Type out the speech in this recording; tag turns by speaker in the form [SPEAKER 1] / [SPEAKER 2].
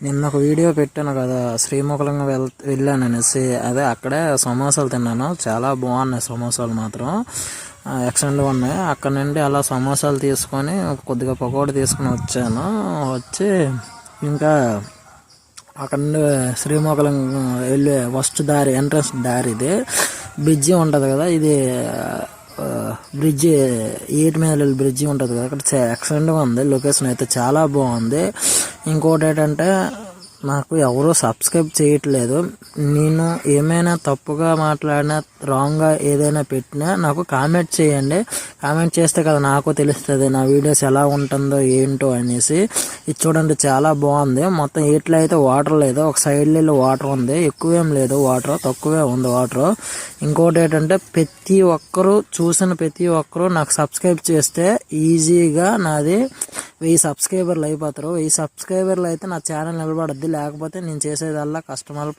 [SPEAKER 1] నిన్న ఒక వీడియో పెట్టాను కదా, శ్రీముఖలింగం వెళ్ళాననేసి. అదే అక్కడే సమోసాలు తిన్నాను, చాలా బాగున్నాయి సమోసాలు మాత్రం, ఎక్సలెంట్గా ఉన్నాయి. అక్కడ నుండి అలా సమోసాలు తీసుకొని కొద్దిగా పకోడీ తీసుకుని వచ్చి ఇంకా అక్కడ నుండి శ్రీముఖలింగం వెళ్ళే ఫస్ట్ దారి, ఎంట్రన్స్ దారి ఇది. బ్రిడ్జి ఉంటుంది కదా, ఇది బ్రిడ్జి, ఏటి మీద బ్రిడ్జి ఉంటుంది కదా, అక్కడ ఎక్సలెంట్గా ఉంది. లొకేషన్ అయితే చాలా బాగుంది. ఇంకోటి ఏంటంటే, నాకు ఎవరూ సబ్స్క్రైబ్ చేయట్లేదు. నేను ఏమైనా తప్పుగా మాట్లాడినా, రాంగ్గా ఏదైనా పెట్టినా నాకు కామెంట్ చేయండి. కామెంట్ చేస్తే కదా నాకు తెలుస్తుంది నా వీడియోస్ ఎలా ఉంటుందో ఏంటో అనేసి. ఇది చూడండి, చాలా బాగుంది. మొత్తం ఏట్లో అయితే వాటర్ లేదు, ఒక సైడ్లో వాటర్ ఉంది, ఎక్కువేం లేదు వాటర్, తక్కువే ఉంది వాటర్. ఇంకోటి ఏంటంటే, ప్రతి ఒక్కరూ చూసిన ప్రతి ఒక్కరూ నాకు సబ్స్క్రైబ్ చేస్తే ఈజీగా నాది 1000 సబ్స్క్రైబర్లు అయిపోతారు. 1000 సబ్స్క్రైబర్లు అయితే నా ఛానల్ నిలబడద్ది, లేకపోతే నేను చేసేదల్లా కస్టమర్